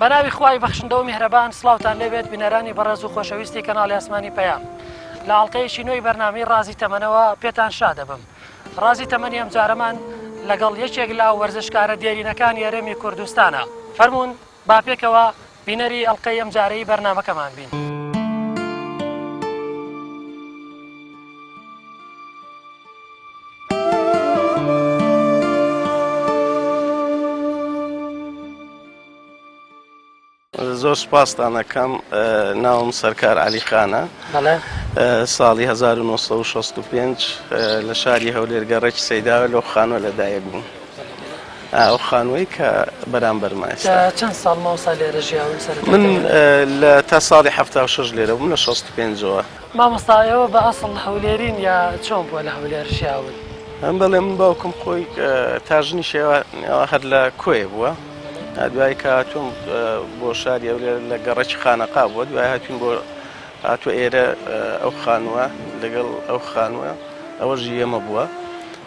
بەناوی خوای بەخشندە و میهرەبان سڵاوتان لێبێت بینەرانی بەڕێز و خۆشەویستی کەناڵی ئاسمانی پەیام. لە ئاڵلقەیەکی نوێی بەرنامەی ڕازی تەمەنەوە پێتان شا دەبم. ڕازی تەمەنی ئەم جارەمان لەگەڵ یەکێک لە وەرزشکارە دیێرینەکانی هەرێمی کوردستانە. فەرموون با پێکەوە بینەری ئەڵلقەی ئەم جارەی بەرنامەکەمان بین. زۆر سوپاستان دەکەم. ناوم سەرکار عەلیخانە. ساڵی 1965 لە شاری هەولێر گەڕێکی سەیداوە لەو خانووە لەدایک بووم. ئەو خانووەی کە بەرامبەرمە ئێستا. چەند ساڵ ماوەسا لێرە ژیاون؟ من لە تا ساڵی 76 لێرە بووم، لە 65ەوە. مامۆستا ئێوە بە ئەسڵ هەولێرین یا چۆن بووە لە هەولێر ژیاون؟ بەڵێ من باوکم خۆی تاژنی شێوە هەر لە کۆیە بووە. دوای کە هاتووم بۆ شاری هەولێر لە گەڕەکی خانەقا بووە، دوای هاتوین بۆ هاتووە ئێرە ئەو خانووە لەگەڵ ئەو خانووە ئەوەژی ئێمە بووە.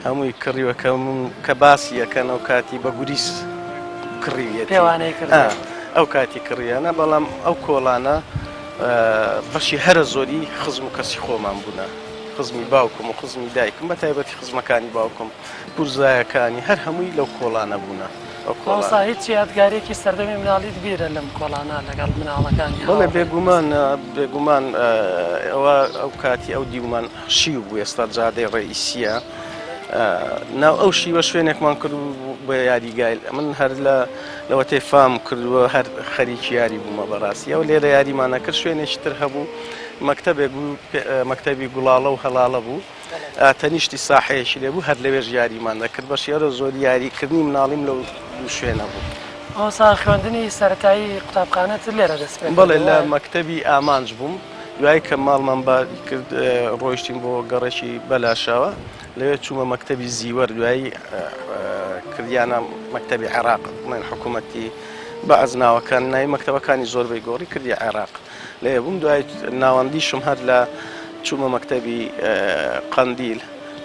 هەمووی کڕیوەکەم کە باسی یەکەن ئەو کاتی بە گوریس کڕیوێت پێوانەی کرد ئەو کاتی کڕیانە، بەڵام ئەو کۆڵانە بەشی هەرە زۆری خزم و کەسی خۆمان بوونە، خزمی باوکم و خزمی دایکم، بە تایبەتی خزمەکانی باوکم، پورزایەکانی هەر هەمووی لەو کۆڵانە بوونە. ئەوسا هیچ یادگارێکی سەردەمی مناڵیت بیرە لەم کۆڵانە لەگەڵ مناڵەکانی؟ بەڵێ بێگومان ئەوە ئەو کاتی ئەو دیومان شیو بوو، ئێستا جادەی ڕئیسیە. ناو ئەو شیوە شوێنێکمان کرد بە یاریگایل. من هەر لەوەتەی فام کردووە، هەر خەریکی یاری بوومە بەڕاستی. ئەو لێرە یاریمانە کرد، شوێنێکی تر هەبوو، مەکتەبێک بوو، مەکتەبی گوڵاڵە و هەڵاڵە بوو، تەنیشتی ساحەیەکی لێ بوو، هەر لەوێژ یاریمان دەکرد. بەشی ئەرە زۆر یاریکردنی مناڵیم لەو شوێنە بوو. ئەوسا خوێندنی سەرەتایی قوتابخانەت لێرە دەست پێ؟ بەڵێ لە مەکتەبی ئامانج بووم، دوای کە ماڵمان باری کرد ڕۆیشتین بۆ گەڕێکی بەلاشاوە، لەوێ چوومە مەکتەبی زیوەر، دوایی کردیانە مەکتەبی عێراق، من حکوومەتی بە ئەزناوەکان ناوی مەکتەبەکانی زۆربەی گۆڕی کردی عێراق لێ بووم. دوای ناوەندیشم هەر لە چوومە مەکتەبی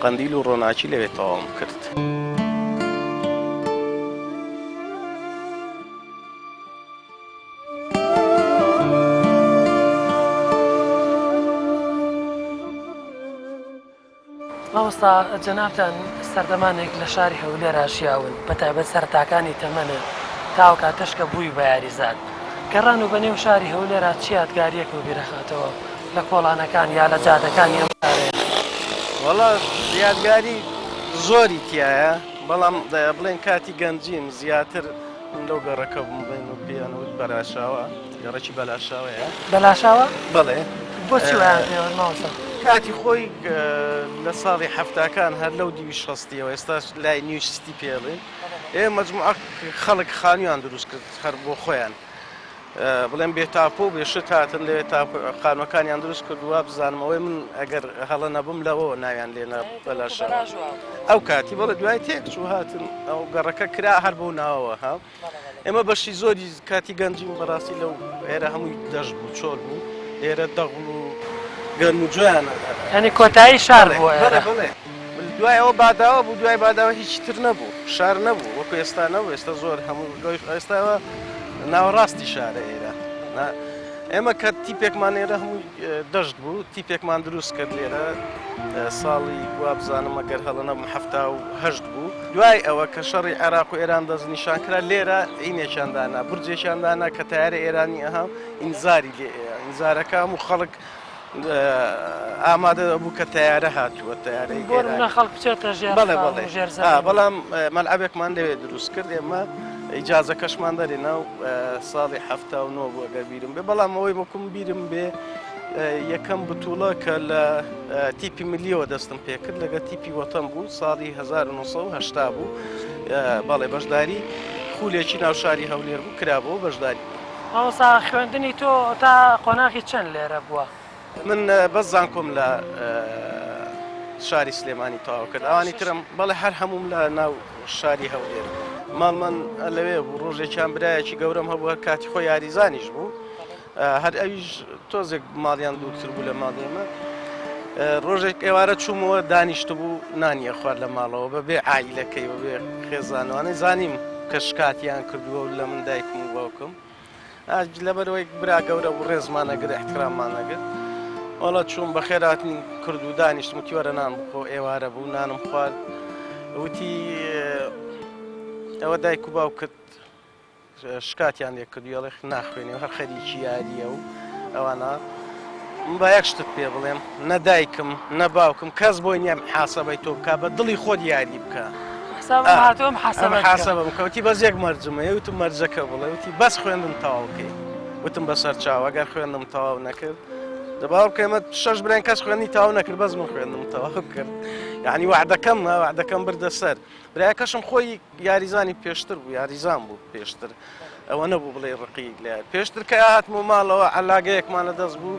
قەندیل و ڕۆناچی لەوێ تەواوم کرد. مامۆستا جەنابتان سەردەمانێک لە شاری هەولێر ژیاون، بەتایبەت سەرەتاکانی تەمەنە تاو کاتەشکە بووی بە یاریزان. گەڕان و بەنێو شاری هەولێرە چی یادگاریەک و بیرەخاتەوە لە کۆڵانەکان یا لە جادەکانی ئەم شارەیە؟ وەڵا یادگاری زۆری تایە، بەڵام بڵێن کاتی گەنجیم زیاتر لەو گەڕەکە بووم بین و پێیانەوت بەلاشاوە، گەڕەکی بەلاشاوەیە. بەلاشاوە؟ بەڵێ. بۆچی وایان پێوە مامۆستا؟ کاتی خۆی لە ساڵی هەفتاکان هەر لەو دیوی شەستیەوە، ئێستا لای نیو ستی پێڵێن، مەجموعە خەڵک خانوویان دروست کرد هەر بۆ خۆیان، بڵێن بێتاپۆ و بێشت هاتن لێ خانووەکانیان دروست کردووە. بزانمەوەی من ئەگەر هەڵە نەبووم لەوە ناویان لێنە بەلاشاوە ئەو کاتی. بەڵێ دوای تێک چوو هاتن ئەو گەڕەکە کرا هەر بۆ ناوەوە. ها ئێمە بەشی زۆری کاتی گەنجیم بەڕاستی لەو ئێرە هەمووی دەشت بوو، چۆل بوو، ئێرە دەغڵ و گەرم و جویانە، یعنی کۆتایی شار بووە. دوای ئەوە باداوە بوو، دوای باداوە هیچی تر نەبوو، شار نەبوو وەکو ئێستا نەبوو. ئێستا زۆر هەموو ئێستاوە ناوەڕاستی شارە ئێرە. ئێمە کە تیپێکمان ئێرە هەمووی دەشت بوو، تیپێکمان دروست کرد لێرە ساڵی وا بزانم ئەگەر هەڵە نەبووم 78 بوو. دوای ئەوە کە شەڕی عێراق و ئێران دەست نیشان کرا، لێرە عینێکیاندانا، بورجێکیاندانا کە تایارە ئێرانی ئەهام ئینزاری ئینزارەکە هەموو خەڵک ئامادە بوو کە تیارە هاتووە، تیارەی خەڵک بچێتە ژێر. بەڵام مەلعەبێکمان لەوێ دروست کرد، ئێمە ئیجازەکەشمان دەرێنە و ساڵی 79 بوو ئەگەر بیرم بێ. بەڵام ئەوەی وەکوم بیرم بێ یەکەم بتوڵە کە لە تیپی ملیەوە دەستم پێ کرد، لەگە تیپی وەتەن بوو، ساڵی 1970 بوو. بەڵێ بەشداری خولێکی ناو شاری هەولێر بوو، کرابەوە بەشداری. مامۆستا خوێندنی تۆ تا قۆناغی چەند لێرە بووە؟ من بەس زانکۆم لە شاری سلێمانی تەواو کرد، ئەوانی ترم بەڵێ هەر هەموم لە ناو شاری هەولێر. ماڵمان لەوێ بوو، ڕۆژێکیان برایەکی گەورەم هەبوو، هەر کاتی خۆی یاریزانیش بوو، هەر ئەویش تۆزێک ماڵیان دوورتر بوو لە ماڵێمە. ڕۆژێک ئێوارە چوومەوە دانیشت بوو نانیە خوارد لە ماڵەوە بەبێ عایلەکەی بەبێ خێزانوانەی زانیم کە شکاتیان کردووە و لە من دایکم و باوکم. لەبەرەوەی برا گەورە و ڕێزمانەگر احتراممانەگر وەڵا چوون بە خێراتنی کورد و دانیشتم وتیوەرە نان بخۆ ئێوارە بوو نانم خوارد وتی ئەوە دایک و باوکت شکاتیان لێ کردوویڵێ ناخوێنێ هەر خەریکی یاریە و ئەوانە با یەک شتت پێ بڵێم نە دایکم نە باوکم کەس بۆی نییە حاسەبەی تۆ بکە بە دڵی خۆت یاری بکە حاسەبم کەوتی بەزێک مەرجمەیە وتم مەرجەکە بڵێ وتی بەس خوێندم تەواوکەی وتم بەسەر چاو ئەگەر خوێندم تەواو نەکرد دەباو بکەمە 6 برێن کەس خوێنی تەواو نەکرد بەس من خوێندم تەواو کرد یعنی وعدەکەم بردە سەر برایەکەشم خۆی یاریزانی پێشتر بوو یاریزان بوو پێشتر ئەوە نەبوو بڵێ ڕقی لە پێشتر کە هاتمە ماڵەوە عەلاگەیەکمان لەدەست بوو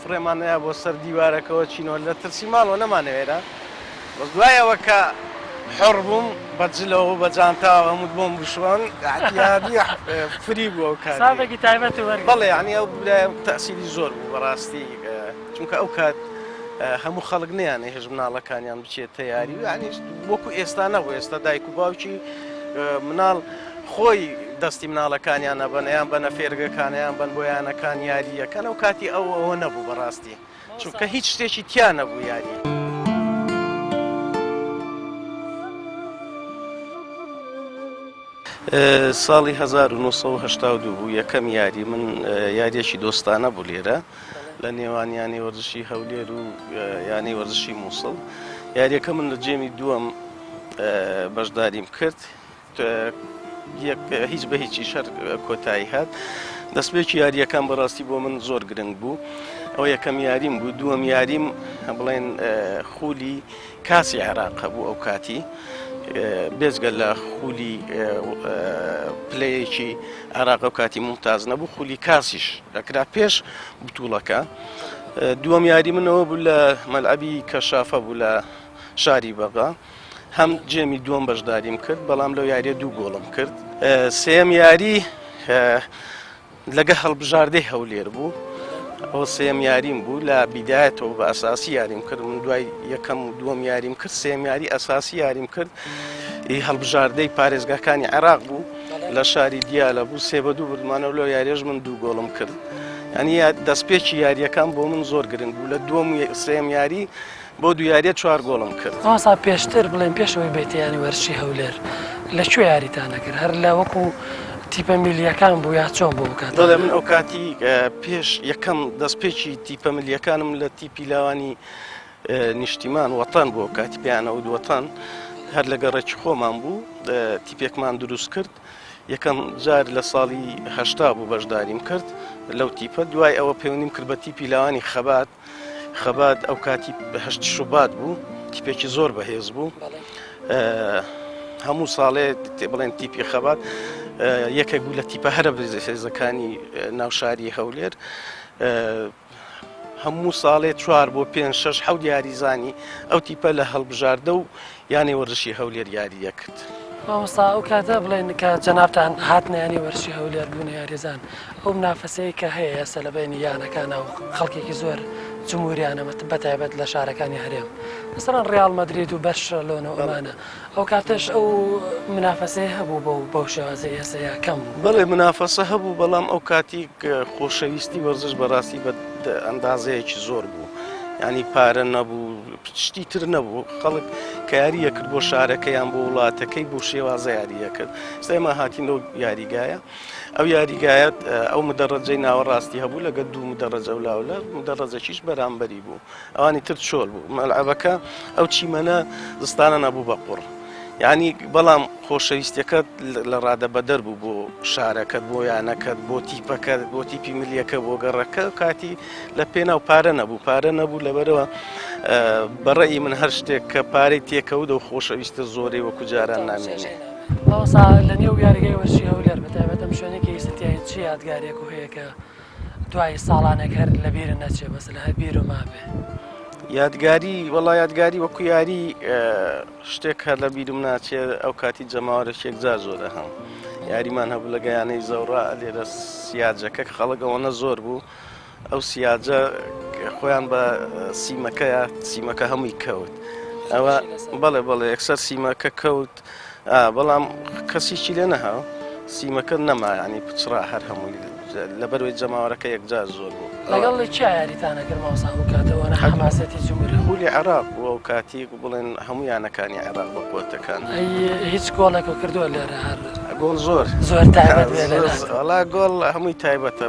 فڕێمانەیە بۆ سەر دیوارەکەەوە چینەوە لە ترسی ماڵەوە نەمانەوێرە بەس دوایەوە کە حڕ بووم بەجلەوە بە جانتاوە هەموو بۆم بشوان یادی فری بووە و کارێکی تایبەت وەرگرت بەڵێ ینی ئەو تەسیری زۆر بوو بەڕاستی چونکە ئەو کات هەموو خەڵک نیان هێژ مناڵەکانیان بچێتە یاری و ینی وەکو ئێستا نەبوو ئێستا دایک و باوکی مناڵ خۆی دەستی مناڵەکانیان نەبەنیان بەنە فێرگەکانیان بن بۆیانەکان یاریەکەن ئەو کاتی ئەوە نەبوو بەڕاستی چونکە هیچ شتێکی تیا نەبوو یاری. ساڵی 1970 بوو یەکەم یاری من یاریەکی دۆستانە بوو لێرە لە نێوانیانی وەرزشی هەولێر و یانی وەرزشی مووسڵ یاریەکە من لە جێمی دووەم بەشداریم کرد هیچ بە هیچی شەر کۆتایی هات دەستپێکی یاریەکان بەڕاستی بۆ من زۆر گرنگ بوو ئەو یەکەم یاریم بوو دووەم یاریم بڵێن خولی کاسی عێراق بوو ئەو کاتی بێزگە لە خولی پلەیەکی عێراق و کاتی ممتاز نەبوو خولی کاسیش دەکرا پێش بتوڵەکە دووەم یاری منەوە بوو لە مەلعەبی کەشافە بوو لە شاری بەغا هەم جێمی دووەم بەشداریم کرد بەڵام لەو یاریە 2 گۆڵم کرد سێم یاری لەگە هەڵبژاردەی هەولێر بوو ئەو سێم یاریم بوو لە بیدایەتەوە بە ئەساسی یاریم کرد من دوای یەکەم و دووەم یاریم کرد سێم یاری ئەساسی یاریم کرد هەڵبژاردەی پارێزگاکانی عێراق بوو لە شاری دیالە بوو 3-2 بردمانەوە لەو یاریێژ من 2 گۆڵم کرد ینی دەستپێکی یاریەکان بۆ من زۆر گرنگ بوو لە دووەم و سێم یاری بۆ دویاریە 4 گۆڵم کرد ئەوسا پێشتر بڵێن پێشەوەی بێتیانی وەرشی هەولێر لەکوێ یاریتانە کرد هەر لە وەکو تیپە میلیەکان بوو یا چۆن بۆ بکات دەڵێ من ئەو کاتی پێش یەکەم دەستپێکی تیپە میلیەکانم لە تیپی لاوانی نیشتیمان وەتان بۆ کاتی پیانەوە وەتان هەر لە گەڕێکی خۆمان بوو تیپێکمان دروست کرد یەکەم جار لە ساڵی 80 بوو بەشداریم کرد لەو تیپە دوای ئەوە پەیوەندیم کرد بە تیپی لاوانی خەبات ئەو کاتی 8 شوبات بوو تیپێکی زۆر بەهێز بوو هەموو ساڵێ بڵێن تیپی خەبات یەکێک بوو لە تیپە هەرە بزەکانی ناوشاری هەولێر هەموو ساڵێ 4 بۆ 5-6 حەوت یاریزانی ئەو تیپە لە هەڵبژاردە و یانی وەرزشی هەولێر یاریە کرد مامۆستا ئەو کاتە بڵێن کە جەنابتان هاتنیانی وەرشی هەولێر بوون یاریزان ئەو منافەسەیە کە هەیە ئێستا لە بینی یانەکانە و خەڵکێکی زۆر جمهوریانە بەتایبەت لە شارەکانی هەرێم مثلەن ڕیاڵ مەدرید و بەرشەلۆنە ئەمانە ئەو کاتەش ئەو منافەسەی هەبوو بەو شێوازەی ئێستا کەم بەڵێ منافەسە هەبوو بەڵام ئەو کاتی خۆشەویستی وەرزش بەڕاستی بە ئەندازەیەکی زۆر بوو ینی پارە نەبوو شتی تر نەبوو خەڵک کە یاریە کرد بۆ شارەکەیان بۆ وڵاتەکەی بۆ شێوازە یاریە کرد ئێمە هاتین ئەو یاریگایە ئەو یاریگایەت ئەو مدەڕەجەی ناوەڕاستی هەبوو لەگە 2 مدەڕەجە و لاولە مدەڕەجەکیش بەرامبەری بوو ئەوانی تر چۆل بوو مەلعەبەکە ئەو چیمەنە زستانە نەبوو بە قوڕ یعنی بەڵام خۆشەویستیەکەت لە ڕادەبەدەر بوو بۆ شارەکەت بۆ یانەکەت بۆ تیپەکەت بۆ تیپی ملیەکە بۆ گەڕەکە کاتی لە پێناو پارە نەبوو لەبەرەوە بەڕێی من هەر شتێک کە پارەی تێکەوت و خۆشەویستە زۆرەی وەکو جاران نامێنێ ئەوسا لە نێو یاریگەی وەرشی هەولێر بەتایبەت ئەم شوێنێکی ئێستایەت چی یادگارێک و هەیە کە دوای ساڵانێک هەر لە بیرە نەچێ بەس لە هەر بیر و مابێ یادگاری وەڵا یادگاری وەکو یاری شتێک هەر لە بیرم ناچێت ئەو کاتی جەماوەرەشێک جار زۆرە هەم یاریمان هەبوو لە گەیانەی زەوڕا لێرە سیاجەکە خەڵکەوەنە زۆر بوو ئەو سیاجە خۆیان بە سیمەکە هەمووی کەوت ئەوە بەڵێ یەکسەر سیمەکە کەوت بەڵام کەسیی لێ نەهاو سیمەکە نەما ینی پچڕا هەر هەمووی لەبەرەوەی جەماوەرەکە یەکجار زۆر بوو لەگەڵی چی یاریتانە کرد ماوەسا و کاتەوەە حماسەتی جمهوری خولی عێراق بووە و کاتێک بڵێن هەموو یانەکانی عێراق بە کۆتەکان هیچ گۆڵێکە کردووە لێرە هەر گۆڵ زۆر تایبەت بێ لێرە وڵا گۆڵ هەمووی تایبەتە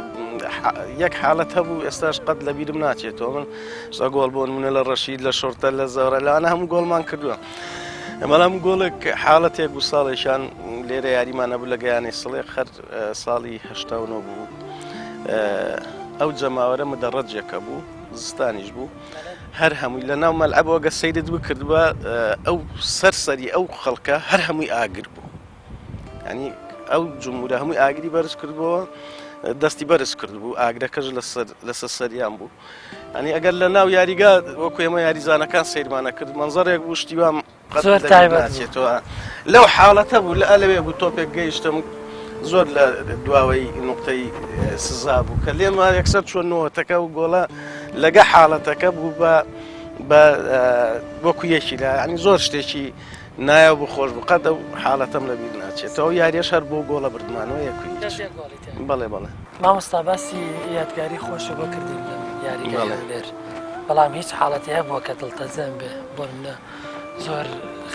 یەک حاڵەت هەبوو ئێستاش قەت لە بیرم ناچێتەوە من سا گۆڵ بۆن منە لە ڕەشید لە شۆرتە لە زەورە لەوانە هەموو گۆڵمان کردووە ئەمەڵام گۆڵێک حاڵەتێک بوو ساڵێکیان لێرە یاریمانە بوو لە گەیانی سڵێ خەر ساڵی هەشتاونە بوو ئەو جەماوەرە مدەڕەجێکە بوو زستانیش بوو هەر هەمووی لە ناو مەلعەبەوە گە سەیرت بکرد بە ئەو سەرسەری ئەو خەڵکە هەر هەمووی ئاگر بوو ینی ئەو جمهورە هەمووی ئاگری بەرز کردبەوە دەستی بەرز کرد بوو ئاگرەکەش لەسەر سەریان بوو ئەنی ئەگەر لە ناو یاریگا وەکو ئێمە یاریزانەکان سیرمانە کرد منزەرێک بوو شتیوام قەتێتەوە لەو حاڵەتە بوو لە ئەلەوێ بوو تۆپێک گەیشتم زۆر لە دواوەی نقطەی سزا بوو کە لێمە یەکسەر چۆنەوەتەکە و گۆڵە لەگە حاڵەتەکە بوو بە وەکو یەکی لە ینی زۆر شتێکی نایە بوو خۆش بوو قەت ئەو حاڵەتەم لەبیر ناچێتەوە یاریەش هەر بۆ گۆڵە بردمانەوە یەکوی بەڵێ مامۆستا باسی یادگاری خۆشە بۆ کردین لەم یاریگای لێر بەڵام هیچ حاڵەتی هەیە بووە کە دڵتەزەم بێ بۆ منە زۆر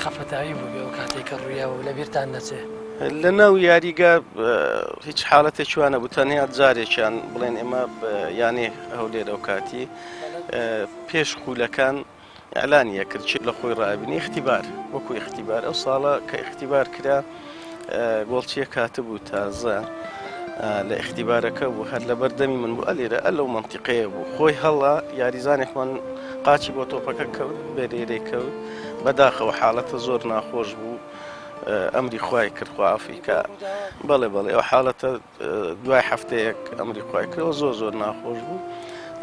خەفەتاوی بوو بێ و کاتێککە ڕوویاوە و لەبیرتان نەچێ لە ناو یاریگا هیچ حاڵەتێکوانە بوو تەنیا جارێکیان بڵێن ئێمە یانێ هەولێرە و کاتی پێش خولەکان ئەلانیە کرد چێت لە خۆی ڕابنی اختیبار وەکو اختیبار ئەو ساڵە کە اختیبار کرا گۆڵچیە کاتە بوو تازە لە اختیبارەکە بوو هەر لە بەردەمی من بوو ئەلێرە ئەلەو منتیقەیە بوو خۆی هەڵا یاریزانێکمان قاچی بۆ تۆپەکە کەوت بێرێرەی کەوت بەداخەوە حاڵەتە زۆر ناخۆش بوو ئەمری خوای کرد خوافریکا بەڵێ ئەو حاڵەتە دوای هەفتەیەک ئەمری خوای کردەوە زۆر ناخۆش بوو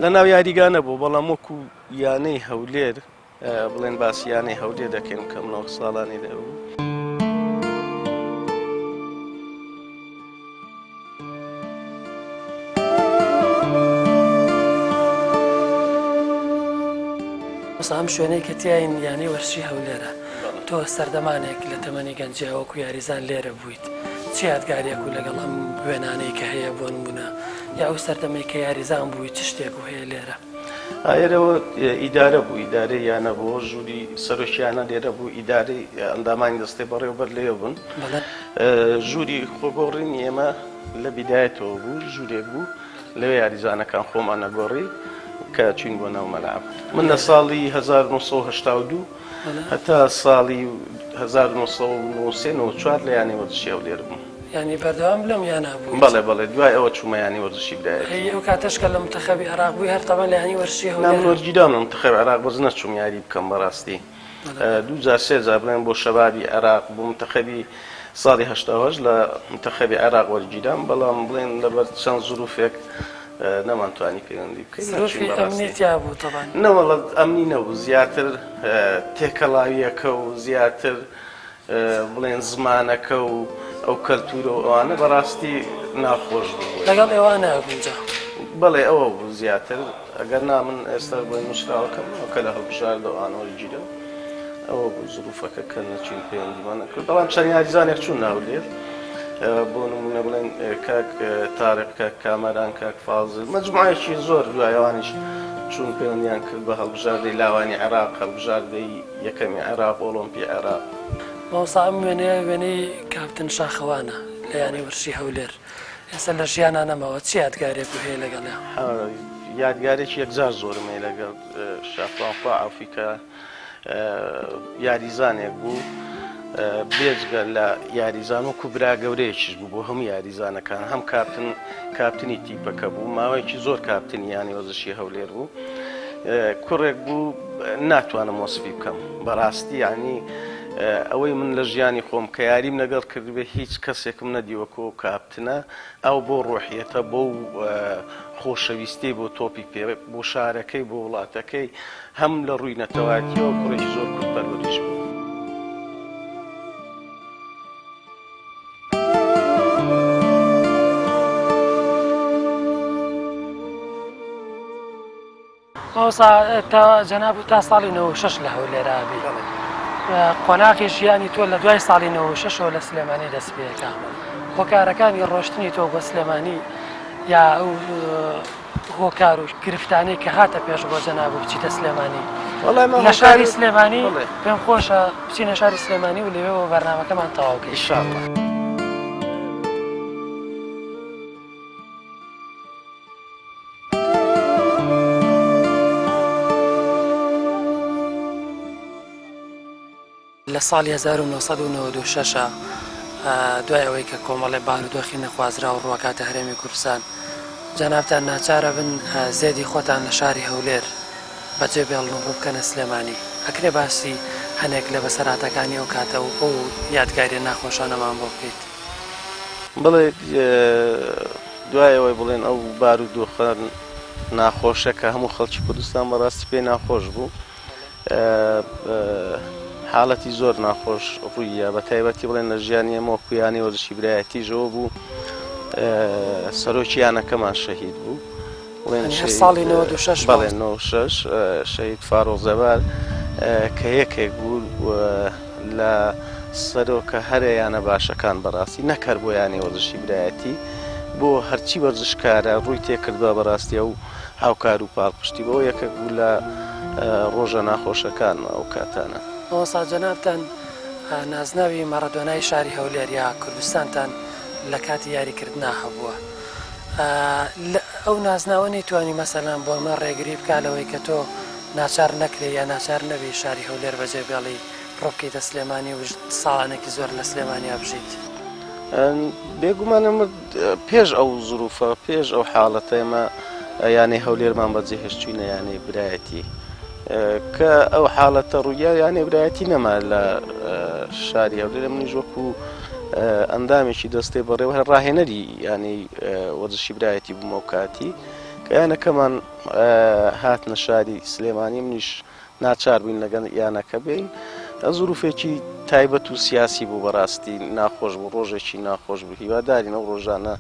لە ناو یاریگانە بوو بەڵام وەکو یانەی هەولێر بڵێن باسی یانەی هەولێر دەکەین کەم 9 ساڵانی لێبوو ئەم شوێنەی کە تیاین یانەی وەرشی هەولێرە تۆ سەردەمانێک لە تەمەنی گەنجیا وەکو یاریزان لێرە بوویت چی یادگارێک و لەگەڵ ئەم وێنانەی کە هەیە بۆ نمونە یا ئەو سەردەمەی کە یاریزان بووی چ شتێک و هەیە لێرە ئێرەوە ئیدارە بوو ئیدارەی یانە بۆ ژووری سەرۆکیانە لێرە بوو ئیدارەی ئەندامانی دەستێ بەڕێوەبەر لێ بوون ژووری خۆگۆڕینی ئێمە لە بیدایەتەوە بوو ژوورێک بوو لەوێ یاریزانەکان خۆمانە گۆڕی کە چین بۆ ناو مەلعەب من لە ساڵی 1982 هەتا ساڵی 1994 لە یانەی وەرزشی هەولێر بووم ینی بەردەوام لەم یانە بوو بەڵێ دوای ئەوە چوومە یانی وەرزشی بدایەت ئەو کاتەشکە لە منتەخەبی عێراق بووی هەر تەمەن لە یانی وەرزشی هەولێر من وەرگیدام لە منتەخەبی عێراق بەرز نەچووم یاری بکەم بەڕاستی 2003 بڵێن بۆ شەبابی عێراق بوو منتەخەبی ساڵی 88 لە منتەخەبی عێراق وەرگیدام بەڵام بڵێن لەبەر چەند زروفێک نەمانتوانی پەیوەندی بکەین نەوەڵە ئەمنی نەبوو زیاتر تێکەڵاویەکە و زیاتر بڵێن زمانەکە و ئەو کەلتورە و ئەوانە بەڕاستی ناخۆش بوو لەگەڵ ئێوانە بووجا بەڵێ ئەوە بوو زیاتر ئەگەر نامن ئێستا بۆی مشراوەکەم کە لە هەڵبژاردە و ئانۆریجیرە ئەوە بوو زروفەکە کە نەچین پەیوەندیمانە کرد بەڵام چەند یاریزانێک چوون ناولێر بۆ نمونە بڵێن کاک تارق کاک کامەران کاک فازل مەجموعەیەکی زۆر دوایەوانیش چون پەیوەندیان کرد بە هەڵبژاردەی لاوانی عێراق هەڵبژاردەی یەکەمی عێراق ئۆلۆمپی عێراق ماوەسا ئەم وێنەی کاپتن شاخەوانە لە یانی وەرشی هەولێر ئێستا لە ژیانان نەماوە چی یادگارێک و هەیە لەگەڵیان یادگارێکی یەکجار زۆرم هەیە لەگەڵ شاخەوان ئەفریقا یاریزانێک بوو بێجگە لە یاریزان و کوبرا گەورەیەکیش بوو بۆ هەموو یاریزانەکان هەم کاپتنی تیپەکە بوو ماوەیەکی زۆر کاپتنی یانی وەرزشی هەولێر بوو کوڕێک بوو ناتوانم وەسفی بکەم بەڕاستی ینی ئەوەی من لە ژیانی خۆم کە یاریم لەگەڵ کردبێ هیچ کەسێکم نەدیوەکۆ کاپتنە ئەو بۆ ڕۆحیەتە بۆ خۆشەویستی بۆ تۆپی پێ بۆ شارەکەی بۆ وڵاتەکەی هەم لە ڕووی نەتەواتیەوە کوڕێکی زۆر کورتپەروەریش بوو ماوەسا تا جەناب تا ساڵی 96 لە هەولێرا بی قۆناغی ژیانی تۆ لە دوای ساڵی 96ەوە لە سلێمانی دەست پێەکە هۆکارەکانی ڕۆشتنی تۆ بە سلێمانی یا ئەو هۆکار و گرفتانەی کە هاتە پێش بۆ جەناب و بچیتە سلێمانی لە شاری سلێمانی پێم خۆشە بچینە شاری سلێمانی و لەوێەوە بەرنامەکەمان تەواوکە ئینشاءالله. لە ساڵی 1996 دوای ئەوەی کە کۆمەڵی بارودۆخی نەخوازرا و ڕووەکاتە هەرێمی کوردستان جەنابتان ناچارە بن زێدی خۆتان لە شاری هەولێر بەجێ بێڵن و ڕووبکەنە سلێمانی. ئەکرێ باسی هەنێک لە بەسەراتەکانی ئەو کاتە و ئەو یادگاری ناخۆشانەمان بۆ بکەیت. بڵێ دوایەوەی بڵێن ئەو بارودۆخە ناخۆشە کە هەموو خەڵکی کوردستان بەڕاستی پێی ناخۆش بوو، حاڵەتی زۆر ناخۆش ڕوویە بە تایبەتی بڵێن لە ژیانی ئێمە کویانی وەرزشی برایەتیژەوە بوو. سەرۆکیانەکەمان شەهید بوو ساڵی 96 بەڵێ 96 شەهید فاڕۆق زەبار کە یەکێک بوو لە سەرۆکە هەرەیانە باشەکان بەڕاستی نەکەر بۆیانی وەرزشی برایەتی بۆ هەرچی وەرزشکارە ڕووی تێکردووە بەڕاستی و هاوکار و پاڵپشتی بۆ یەکێک بوو لە ڕۆژە ناخۆشەکان ئەو کاتانە. ئەوسا جەنابتان نازناوی مەڕەدۆنای شاری هەولێر یا کوردستانتان لە کاتی یاریکردنا هەبووە. ئەو نازناوە نەیتوانی مەسەلەن بۆ ئەمە ڕێگری بکە لەوەی کە تۆ ناچار نەکرێ یا ناچار نەبی شاری هەولێر بەجێ بێڵی ڕۆبکەیتە سلێمانی و ساڵانێکی زۆر لە سلێمانیا بژیت. بێگومانم پێش ئەو زروفە پێش ئەو حاڵەتە ئێمە یانەی هەولێرمان بەجێ هێشتوینە یانەی برایەتی کە ئەو حاڵەتە ڕوویە یانەی برایەتی نەما لە شاری هەولێر. منیش وەکو ئەندامێکی دەستێ بەڕێوە هەر ڕاهێنەری ینی وەرزشی برایەتی بوومە و کاتی کە یانەکەمان هاتنە شاری سلێمانی منیش ناچار بووین لەگەڵ یانەکە بین. زروفێکی تایبەت و سیاسی بوو بەڕاستی ناخۆش بوو، ڕۆژێکی ناخۆش بوو. هیوادارین ئەو ڕۆژانە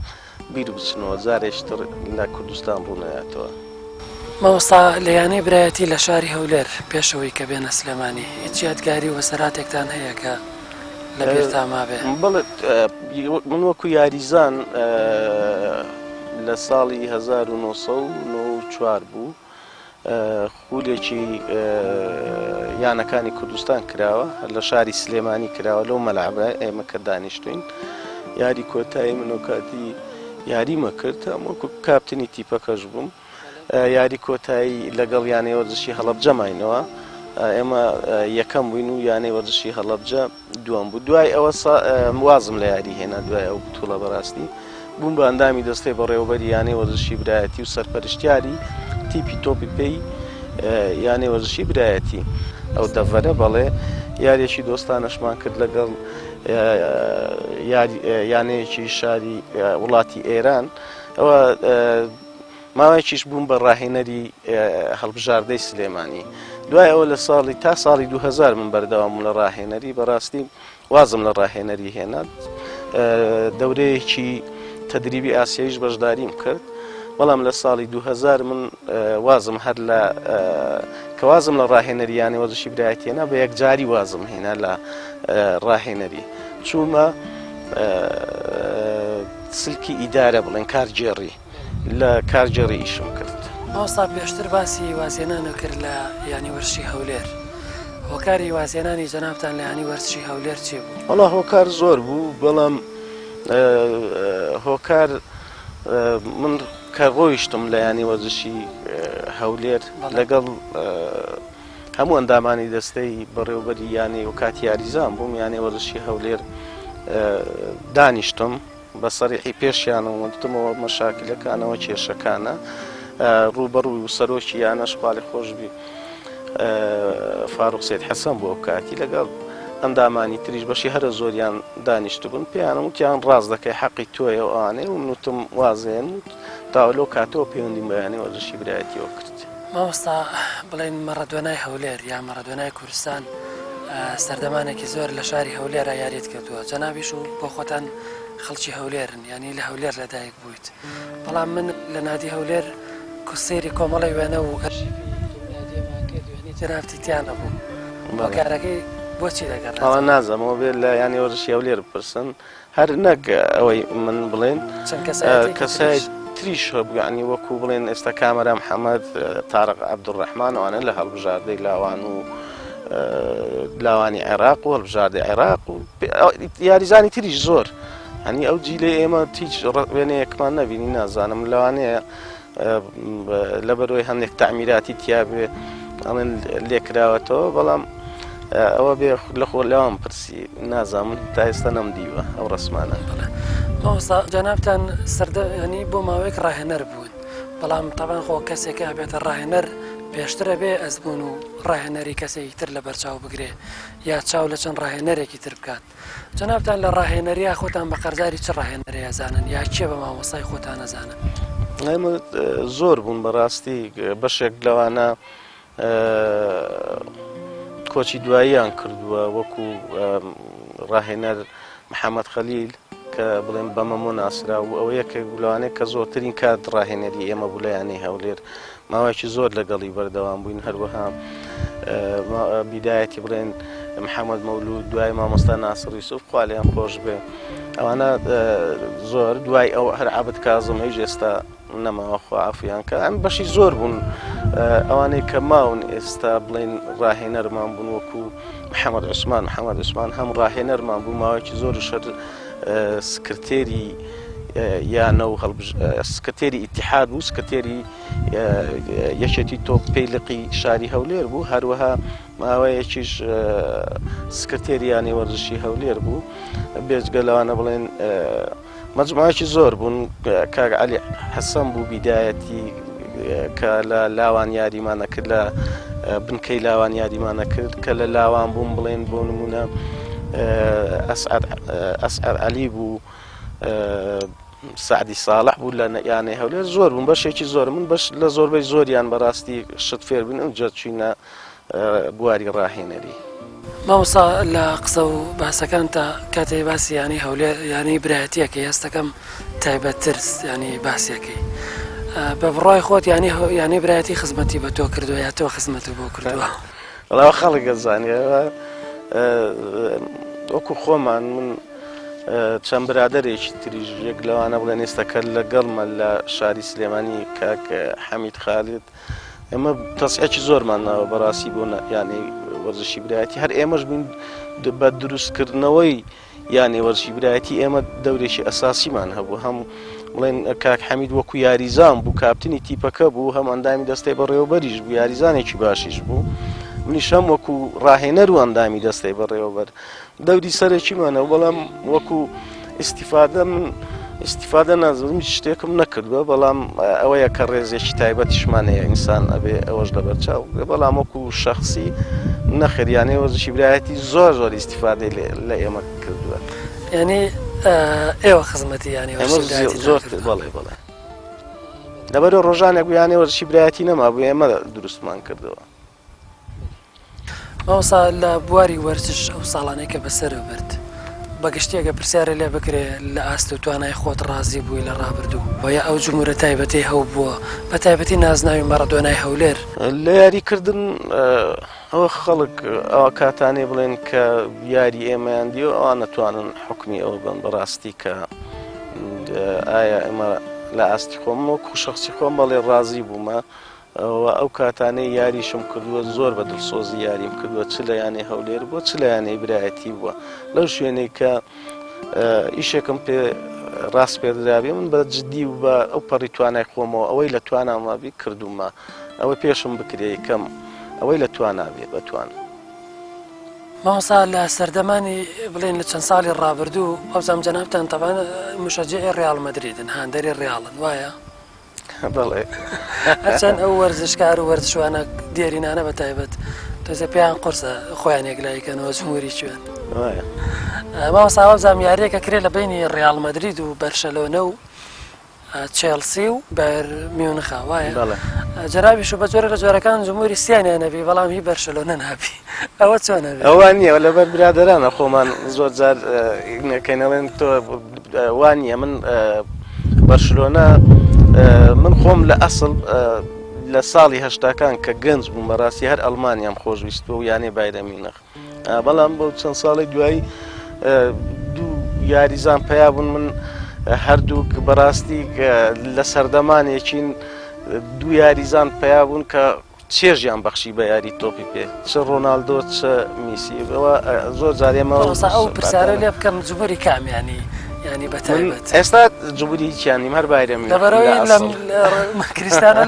بیر بچنەوە جارێکتر لە کوردستان ڕوونەیەتەوە. مەوەستا لە یانەی برایەتی لە شاری هەولێر پێشەوەی کە بێنە سلێمانی هیچ یادگاری و وەسەراتێکتان هەیە کە لە بێتاما بێ؟ بڵێت من وەکو یاریزان لە ساڵی 1994 بوو خولێکی یانەکانی کوردستان کراوە لە شاری سلێمانی کراوە لەو مەلعبە ئێمە کە دانیشتوین. یاری کۆتایی من و کاتی یاریمە کرد وەکو کاپتنی تیپەکەش بووم. یاری کۆتایی لەگەڵ یانەی وەرزشی هەڵەبجەماینەوە ئێمە یەکەم بووین و یانەی وەرزشی هەڵەبجە دووەم بوو. دوای ئەوە وازم لە یاری هێنا دوای ئەو بتوڵە بەڕاستی بووم بە ئەندامی دەستەی بەڕێوەبەری یانەی وەرزشی برایەتی و سەرپەرشتیاری تیپی تۆپی پێی یانەی وەرزشی برایەتی ئەو دەڤەرە بەڵێ یاریەکی دۆستانەشمان کرد لەگەڵ یانەیەکی شاری وڵاتی ئێران. ئەوە ماوەیەکیش بووم بە ڕاهێنەری هەڵبژاردەی سلێمانی. دوای ئەوە لە ساڵی تا ساڵی 2000 من بەردەوام لە ڕاهێنەری بەڕاستی وازم لە ڕاهێنەری هێنات. دەورەیەکی تەدریبی ئاسیاییش بەشداریم کرد، بەڵام لە ساڵی 2000 من وازم هەر لە کە وازم لە ڕاهێنەری یانەی وەرزشی برایەتی هێنا بە یەکجاری وازم هێنا لە ڕاهێنەری چوومە سلکی ئیدارە بڵێن کارگێڕی لە کارگێڕی ئیشم کرد. ئەوستا پێشتر باسی وازێنانە کرد لە یانی وەرزشی هەولێر. هۆکاری وازێنانی جەنابتان لە یانی وەرزشی هەولێر چی بوو؟ وەڵا هۆکار زۆر بوو، بەڵام هۆکار من کە ڕۆیشتم لە یانی وەرزشی هەولێر لەگەڵ هەموو ئەندامانی دەستەی بەڕێوەبەری یانی و کاتی یاریزان بووم یانی وەرزشی هەولێر دانیشتم بە سەریحی پێشیانەوە وتمەوە مەشاکلەکانەوە کێشەکانە ڕوبەڕووی و سەرۆکی یانەش خوالی خۆشبی فاروق سید حەسەن بۆ ئەو کاتی لەگەڵ ئەندامانی تریش بەشی هەرە زۆریان دانیشت بوون پێیانم وتیان ڕاست دەکەی حەقی تۆیە و ئانێ و منوتم وازێن تاولۆ کاتەوە پەیوەندیم بە یانی وەرزشی برایەتیەوە کرد. مامۆستا بڵێن مەڕەدۆنای هەولێر یا مەڕەدۆنای کوردستان سەردەمانێکی زۆر لە شاری هەولێرە یاریت کردووە. جەنابیش و بۆ خۆتان خەڵکی هەولێرن ینی لە هەولێر لەدایک بوویت، بەڵام من لە نادی هەولێر کوسێری کۆمەڵی وێنە و ئەرشیفی دێماکردوێنی ترافتی تیانە بوو بۆ کارەکەی بۆچی دەگەڕێت؟ ئەوە نازەمەوە بێت لە یانی وەرزشی هەولێر بپرسن هەر نەک ئەوەی من بڵێن تریش هەبوو ینی وەکو بڵێن ئێستا کامەرە محەممەد تارق عەبدوڕەحمان ئەوانە لە هەڵبژاردەی لاوان و لاوانی عێراق و هەڵبژاردەی عێراق و یاریزانی تریش زۆر هەنی ئەو جیلێ ئێمە هیچ وێنەیەکمان نەبینی نازانم لەوانەیە لەبەرەوەی هەندێک تەعمیراتی تیابێ ئەڵێن لێکراوەتەوە بەڵام ئەوە بێ لە خۆ لەوام پرسی نازانم تا ئێستا نەمدیوە ئەو ڕسمانە. مامۆستا جەنابتان ینی بۆ ماوەیەک ڕاهێنەر بوون بەڵام تاوان خۆ کەسێکە بێتە ڕاهێنەر پێشترە بێ ئەزبوون و ڕاهێنەری کەسێکی تر لە بەرچاو بگرێ یا چاو لە چەند ڕاهێنەرێکی تر بکات. جەنابتان لە ڕاهێنەریە خۆتان بە قەرزاری چ ڕاهێنەرەیە زانن یا چێ بە مامۆستای خۆتان نەزانن؟ ئێمە زۆر بوون بەڕاستی بەشێک لەوانە کۆچی دواییان کردووە وەکو ڕاهێنەر محەممەد خەلیل کە بڵێن بەمەمۆ ناسرا و ئەوە یەکێک لەوانەیە کە زۆرترین کات ڕاهێنەری ئێمە بوو لە یانەی هەولێر ماوەیەکی زۆر لەگەڵی بەردەوام بووین هەروەها بیدایەتی بڵێن محەممەد مەولود دوای مامۆستا ناسر یوسف خوا لێیان خۆش بێ ئەوانە زۆر دوای ئەو هەر عەبد کازم هیچ ئێستا نەماوە خوا عەفویان کە ئەم بەشی زۆر بوون ئەوانەی کە ماون ئێستا بڵێن ڕاهێنەرمان بوون وەکو محەممەد عوسمان هەم ڕاهێنەرمان بوو ماوەیەکی زۆر شەر سکرتێری یانە و سکرتێری ئیتیحاد بوو سکرتێری یەکێتی تۆپپەیلقی شاری هەولێر بوو هەروەها ماوەیەکیش سکرتێری یانەی وەرزشی هەولێر بوو بێجگە لەوانە بڵێن مەجموعەیەکی زۆر بوون کاک عەلی حەسەن بوو بیدایەتی کە لە لاوان یاریمانە کرد لە بنکەی لاوان یاریمانە کرد کە لە لاوان بووم بڵێن بۆ نمونە ئەسعەد عەلی بوو سعدی ساڵح بوو لە یانەی هەولێر زۆر بوون بەشێکی زۆر من بەش لە زۆربەی زۆریان بەڕاستی شت فێر بن ئەوجا چوینە بواری ڕاهێنەری. مامۆستا لە قسە و باسەکان تا کاتێ باسی ینی هەولێر ینی برایەتیەکە هەستەکەم تایبەتتر ینی باسیەکەی بە بڕای خۆت ینی برایەتی خزمەتی بە تۆ کردووە یا تۆ خزمەت بۆ کردووە؟ وەڵاوە خەڵک ئەزانێەوە وەکو خۆمان من چەند برادەرێکی تریژ یەک لەوانە بڵێن ئێستاکە لەگەڵمە لە شاری سلێمانی کاک حەمید خالید ئێمە تەسعێکی زۆرمان ناوە بەڕاستی بۆ یانەی وەرزشی برایەتی هەر ئێمەش بووین بە دروستکردنەوەی یانەی وەرزشی برایەتی ئێمە دەورێکی ئەساسیمان هەبوو هەم بڵێن کاک حەمید وەکو یاریزان بوو کاپتنی تیپەکە بوو هەم ئەندامی دەستەی بەڕێوەبەریش بوو یاریزانێکی باشیش بوو منیش هەم وەکو ڕاهێنەر و ئەندامی دەستەی بەڕێوەبەر دەوری سەرێکیمانە بەڵام وەکو ئیسیفادە نازم شتێکم نەکردووە بەڵام ئەوەیە کە ڕێزێکی تایبەتیشمانەیە ئینسان ئەبێ ئەوەش لەبەرچاو بەڵام وەکو شەخسی نەخێریانەی وەرزشی برایەتی زۆر ئیسیفادەی لە ئێمە کردووە ینی ئێوە خزمەتی ینی زۆر بەڵێ بڵێ لەبەرەوە ڕۆژانێک یانەی وەرزشی برایەتی نەما بوو ئێمە دروستمان کردەوە. مامۆستا لە بواری وەرزش ئەو ساڵانەی کە بەسەر برد بە گشتێکە پرسیارە لێ بکرێ لە ئاست و توانای خۆت ڕازی بووی لە ڕابردوو بۆ یا ئەو جمهورە تایبەتی هەو بووە بە تایبەتی نازناوی مەڕەدۆنای هەولێر لە یاریکردن ئەوە خەڵک ئەوە کاتانێ بڵێن کە یاری ئێمەیان دیوە ئەوان نەتوانن حکمی ئەوە بن بەڕاستی کە ئایا ئێمە لە ئاستی خۆم وەکو شەخسی خۆم بەڵێ ڕازی بوومە ئەو کاتانەی یاریشم کردووە زۆر بە دڵسۆزی یاریم کردووە چ لە یانەی هەولێر بووە چ لە یانەی برایەتی بووە لەو شوێنەی کە ئیشێکم پێ ڕاست پێدرابێ من بە جددی و بە ئەو پەڕی توانای خۆمەوە ئەوەی لە توانامابی کردومە ئەوە پێشم بکرێ یەکەم ئەوەی لە توانابێ بەتوان. مامۆستا لە سەردەمانی بڵێن لە چەند ساڵی ڕابردوو ئەوزام جەنابتان تەبان مشەجێعی ڕیاڵ مەدریدن هاندەری ڕیاڵن وایە؟ بەڵێ هەرچەند ئەو وەرزشکار و وەرزشوانە دیێرینانە بە تایبەت تۆزە پێیان قورسە خۆیان یەکلایکەنەوە جمهوری چوێن مامۆستا وەبزانام یاریەکە کرێ لە بینی ڕیاڵ مەدرید و بەرشەلۆنە و چێلسی و بەر میونخا وایە جەنابیش و بە جۆرە لە جۆرەکان جمهوری سییانیان نەبی بەڵام هی بەرشەلۆنە نابی ئەوە چۆنە ئەوان نییە لەبەر برادەرانە خۆمان زۆر جار نەکەینەڵێن تۆ وانە من بەرشلۆنە من خۆم لە ئەسڵ لە ساڵی هەشتاکان کە گەنج بووم بەڕاستی هەر ئەڵمانیام خۆشویستەوە و یانەی بایرەمینەخ بەڵام بۆ چەند ساڵی دوایی دوو یاریزان پیا بوون من هەردووک بەڕاستی لە سەردەمانێکین دوو یاریزان پیا بوون کە چێژیان بەخشی بە یاری تۆپی پێ چ ڕۆناالدۆ چ میسی زۆر جارێمەوە ئەو پرسیارە لێ بکەم جوبەری کامیانی ینی بەتایبەت ئێستا جوبوری چیانیم هەر بایرەمی لەبەرەوەی کریستانە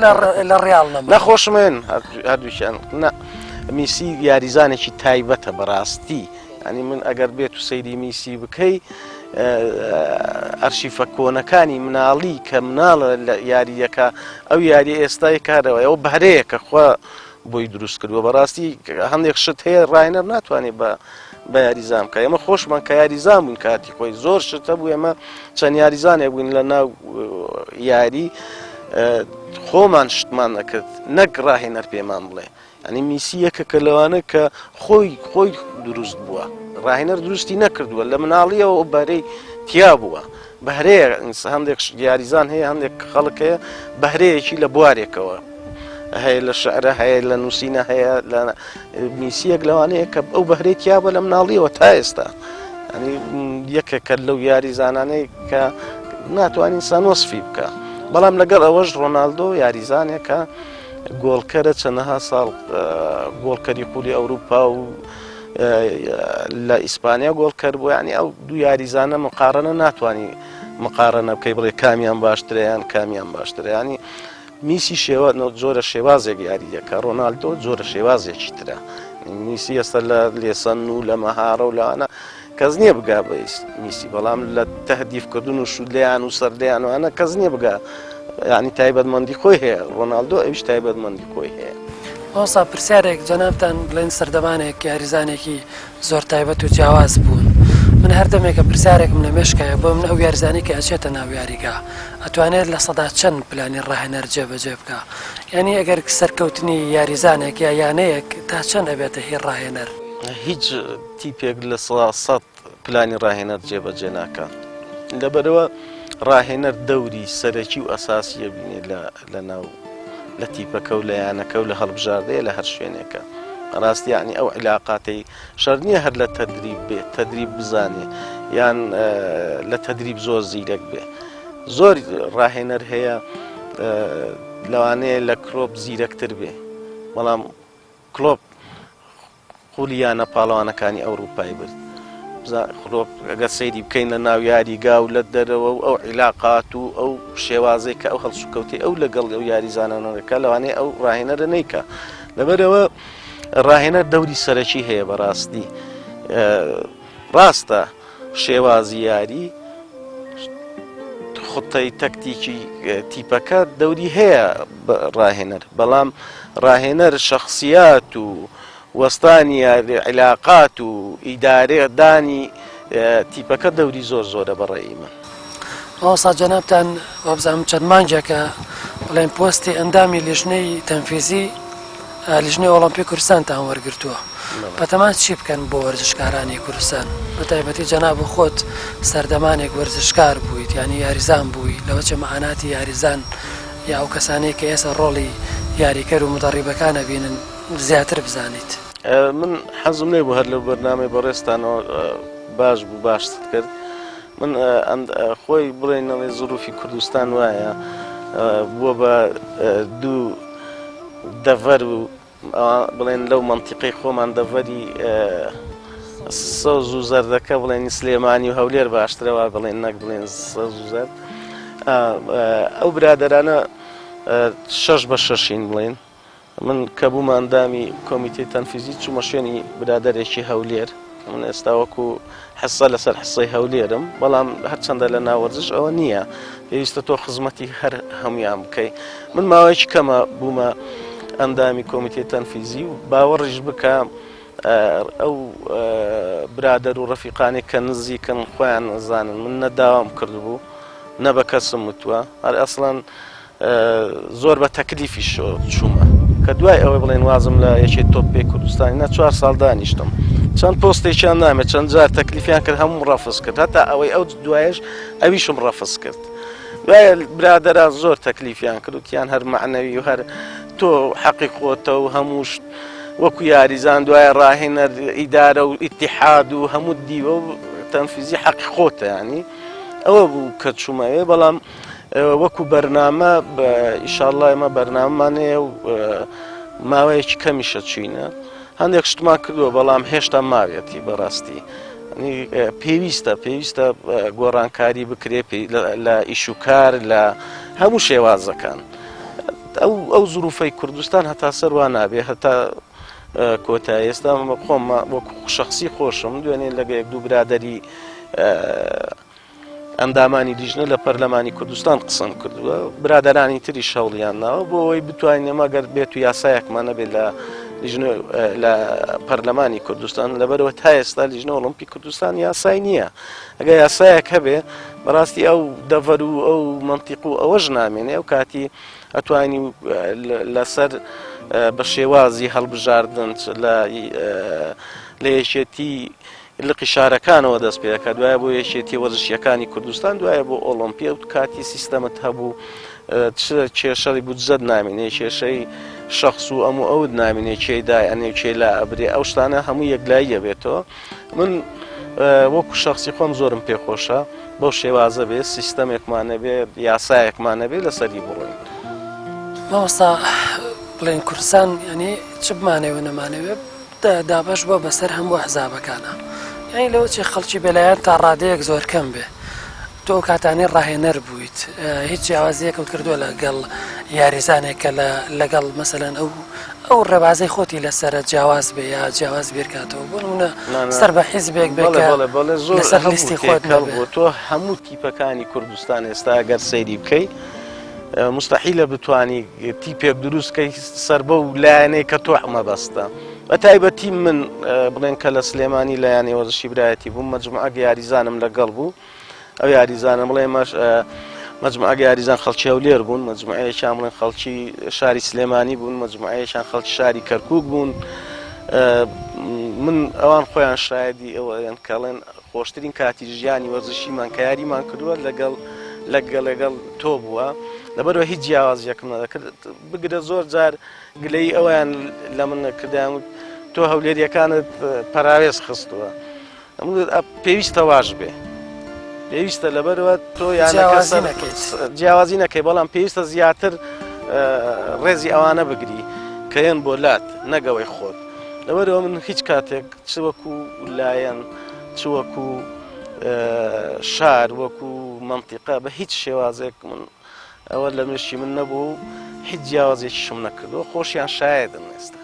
لە ڕیاڵ نەخۆشمێن هەردووشیان میسی یاریزانێکی تایبەتە بەڕاستی ینی من ئەگەر بێت و سەیری میسی بکەی ئەرشیفە کۆنەکانی مناڵی کە مناڵە لە یاریەکە ئەو یاری ئێستای کارەوە ئەو بەهرەیە کە خوا بۆی دروست کردووە بەڕاستی هەندێک شت هەیە ڕاهێنەر ناتوانێت بە یاریزان کە ئێمە خۆشمان کە یاریزان بووین کاتی خۆی زۆر شتە بوو ئێمە چەند یاریزانێ بووین لە ناو یاری خۆمان شتمان نەکرد نەک ڕاهێنەر پێمان بڵێ ئەنی میسی یەکە کە لەوانە کە خۆی دروست بووە ڕاهێنەر دروستی نەکردووە لە مناڵیەوە بەرەی تیا بووە بەهرەیە هەندێک یاریزان هەیە هەندێک خەڵک هەیە بەهرەیەکی لە بوارێکەوە هەیە لە شعرە هەیە لە نووسینە هەیە لە میسیەک لەوانەیە کە ئەو بەهرەی تیابە لە مناڵیەوە تا ئێستا ئەنی یەکێکە لەو یاریزانانەی کە ناتوانین سانۆسفی بکە بەڵام لەگەڵ ئەوەش ڕۆناالدۆ یاریزانێکە گۆڵکەرە چەندەها ساڵ گۆڵکەری قولی ئەوروپا و لە ئیسپانیا گۆڵکەر بوو ینی ئەو دوو یاریزانە مقارنە ناتوانانی مقارنە بکەی بڵێ کامیان باشتریان کامیان باشترە ینی میسی شێوە جۆرە شێوازێک یاری دەکە ڕۆناالدۆ جۆرە شێوازێکی ترە میسی ئێستا لە لێسەن و لە مەهارە و لەوانە کەس نییە بگا بە میسی بەڵام لە تەهدیفکردن و شودلیان و سەردەیانوانە کەس نییە بگا ینی تایبەتمەندی خۆی هەیە ڕۆناالدۆ ئەویش تایبەتمەندی خۆی هەیە ئەوسا پرسیارێک جەنابتان بڵێن سەردەمانێک یاریزانێکی زۆر تایبەت و جیاواز بوون من هەردەمێکە پرسیارێکم لە مێشکایە بۆ من ئەو یاریزانی کە ئەچێتە ناو یاریگا ئەتوانێت لە سەدا چەند پلانی ڕاهێنەر جێبەجێ بکە یعنی ئەگەر سەرکەوتنی یاریزانێک یا یانەیەک تا چەند ئەبێتە هی ڕاهێنەر هیچ تیپێک لە 100 پلانی ڕاهێنەر جێبەجێ ناکە لەبەرەوە ڕاهێنەر دەوری سەرەکی و ئەساسیە بینێت لە ناو لە تیپەکە و لە یانەکە و لە هەڵبژاردەیە لە هەر شوێنێکە ڕاستی ینی ئەو علااقاتی شەر نییە هەر لە تەدریب بێت تەدریب بزانێ یان لە تەدریب زۆر زیرەک بێ زۆر ڕاهێنەر هەیە لەوانەیە لە کلۆب زیرەکتر بێ بەڵام کلۆب قولی یانە پاڵەوانەکانی ئەوروپای برد خلۆب ئەگەر سەیری بکەین لە ناو یاریگا و لە دەرەوە و ئەو عیلاقات و ئەو شێوازەی کە ئەو هەڵسوکەوتی ئەو لەگەڵ ئەو یاریزانانەکە لەوانەیە ئەو ڕاهێنەرە نیکە لەبەرەوە ڕاهێنەر دەوری سەرەکی هەیە بەڕاستی ڕاستە شێوازی یاری خوتەی تەکتیکی تیپەکە دەوری هەیە ڕاهێنەر بەڵام ڕاهێنەر شەخسیات و وەستانی عیلاقات و ئیدارەدانی تیپەکە دەوری زۆرە بەڕێی من ئەوسا جەنابتان وابزانم چەند مانجێکە بڵێن پۆستی ئەندامی لیژنەی تەنفیزی لیژنەی ئۆڵۆمپی کوردستانتان وەرگرتووە بەتەمان چی بکەن بۆ وەرزشکارانی کوردستان بە تایبەتی جەناب خۆت سەردەمانێک وەرزشکار بوویت ینی یاریزان بووی لەوە چه مەعاناتی یاریزان یا ئەو کەسانەی کە ئێستا ڕۆڵی یاریکەر و مدەڕیبەکانە بینن زیاتر بزانیت من حەزم لێ بوو هەر لەو بەرنامەی بەڕێستانەوە باش بوو باشت کرد من خۆی بڵێنەوەی زروفی کوردستان وایە بووە بە دوو دەڤەر و بڵێن لەو منتیقی خۆمان دەڤەری سەوز و زەردەکە بڵێنی سلێمانی و هەولێر باشترەوە بڵێن نەک بڵێن سەوز و زەرد ئەو برادەرانە 6/6 بڵێن من کە بوومە ئەندامی کۆمیتەی تەنفیزی چوومە شوێنی برادەرێکی هەولێر من ئێستا وەکو حەسە لەسەر حسەی هەولێرم بەڵام هەرچەندە لە ناوەرزش ئەوە نییە پێویستە تۆ خزمەتی هەر هەمویان بکەی من ماوەیەکی کەمە بوومە ئەندامی کۆمیتەی تەنفیزی و باوەڕیش بکە ئەو برادەر و ڕەفیقانی کە نزیکن خۆیان نەزانن من نەداوام کردبوو نە بە کەسم وتووە هەر ئەسڵەن زۆر بە تەکلیفی چوومە کە دوای ئەوەی بڵێن وازم لە یەکێک تۆپی کوردستانی نە 4 ساڵ دانیشتم چەند پۆستێکیان نامێت چەند جار تەکلیفیان کرد هەموو ڕەفز کرد هەتا ئەوەی ئەو دوایش ئەویشم ڕەفز کرد دوایە برادەران زۆر تەکلیفیان کرد وتیان هەر معنەوی و هەر تۆ حەقی خۆتە و هەمووش وەکو یاریزان دوایە ڕاهێنەر ئیدارە و ئیتیحاد و هەموو دیوە و تەنفیزی حەقی خۆتە ینی ئەوە بوو کە چوومەوێ بەڵام وەکو بەرنامە ئیشاءالله ئێمە بەرنامەمانەیە و ماوەیەکی کەمیشە چوینە هەندێک شتمان کردووە بەڵام هێشتا ماوێتی بەڕاستی پێویستە گۆڕانکاری بکرێ لە ئیش و کار لە هەموو شێوازەکان ئەو زروفەی کوردستان هەتا سەروان نابێ هەتا کۆتایی ئێستا خۆم وەکو شخصی خۆشم دوێنێ لەگە یەک دوو برادەری ئەندامانی دیژنە لە پەرلەمانی کوردستان قسەم کردووە برادەرانی تری شەوڵیان ناوە بۆ ئەوەی بتوانین ئەمە گەر بێت و یاسایەکمان نەبێت لە پەرلەمانی کوردستان لەبەرەوە تا ئێستا لیژنە ئۆڵمپی کوردستان یاسای نییە ئەگە یاسایەک هەبێ بەڕاستی ئەو دەڤەر و ئەو منتیق و ئەوەش نامێنێ ئەو کاتی ئەتوانی لەسەر بە شێوازی هەڵبژاردن لە یەکێتی لقی شارەکانەوە دەست پێەکە دوایە بۆ یەکێتی وەرزشیەکانی کوردستان دوایە بۆ ئۆڵمپیا و کاتی سیستەمت هەبوو کێشەی بودجەت نامێنێ کێشەی شخص و ئەموو ئەوت نامێنێ کێدای ئەنێ کێ لا ئەبرێ ئەو شتانە هەموو یەکلاییە بێتەوە من وەکو شخصی خۆم زۆرم پێخۆشە بەو شێوازە بێ سیستەمێکمانە بێ یاسایەکمانە بێ لەسەری بڕۆین مامۆستا بڵێن کوردستان ینی چ بمانەوە نەمانەوێت دابش بۆ بەسەر هەموو حزابەکانە یعنی لەوە چی خەڵکی بەلایەن تا ڕادەیەک زۆر کەم بێ تۆ کاتانی ڕاهێنەر بوویت هیچ جیاوازیەکەوت کردووە لەگەڵ یاریزانێکە لەگەڵ مەسەلەن ئەو ڕێبازەی خۆتی لەسرە جیاواز بێ یا جیاواز بیرکاتەوە بۆ نمونە سەر بە حیزبێک لەسەر لیستی خۆت بۆ تۆ هەموو تیپەکانی کوردستان ئێستا گەر سەیری بکەیت مستحیلە بتوانی تیپێک دروستکەی سەر بە و لایەنەی کە تۆ مەبەستە بە تایبەتی من بڵێن کە لە سلێمانی لایەنی وەرزشی برایەتی بووم مەجموعە یاریزانم لەگەڵ بوو ئەو یاریزانە بڵێ مەجموعە یاریزان خەڵکی هەولێر بوون مەجموعەیەکیان بڵێن خەڵکی شاری سلێمانی بوون مەجموعەیەکیان خەڵکی شاری کەرکووک بوون من ئەوان خۆیان شایدی ئەوەیان کەڵێن خۆشترین کاتی ژیانی وەرزشیمان کە یاریمان کردووە لەگەڵ تۆ بووە لەبەرەوە هیچ جیاوازیەکم نەدەکرد بگرە زۆر جار گلەی ئەویان لە من کردیان تۆ هەولێریەکانت پەراوێز خستووە پێویستە واش بێ پێویستە لەبەرەوە تۆ جیاوازی نەکەی بەڵام پێویستە زیاتر ڕێزی ئەوانە بگری کە یەن بۆ لات نەگەوەی خۆت لەبەرەوە من هیچ کاتێک چ وەکو لایەن چ وەکو شار وەکو منتیقە بە هیچ شێوازێک من ئەوە لە مشی من نەبوو هیچ جیاوازێکیشم نەکردەوە خۆشیان شایدن ئێستا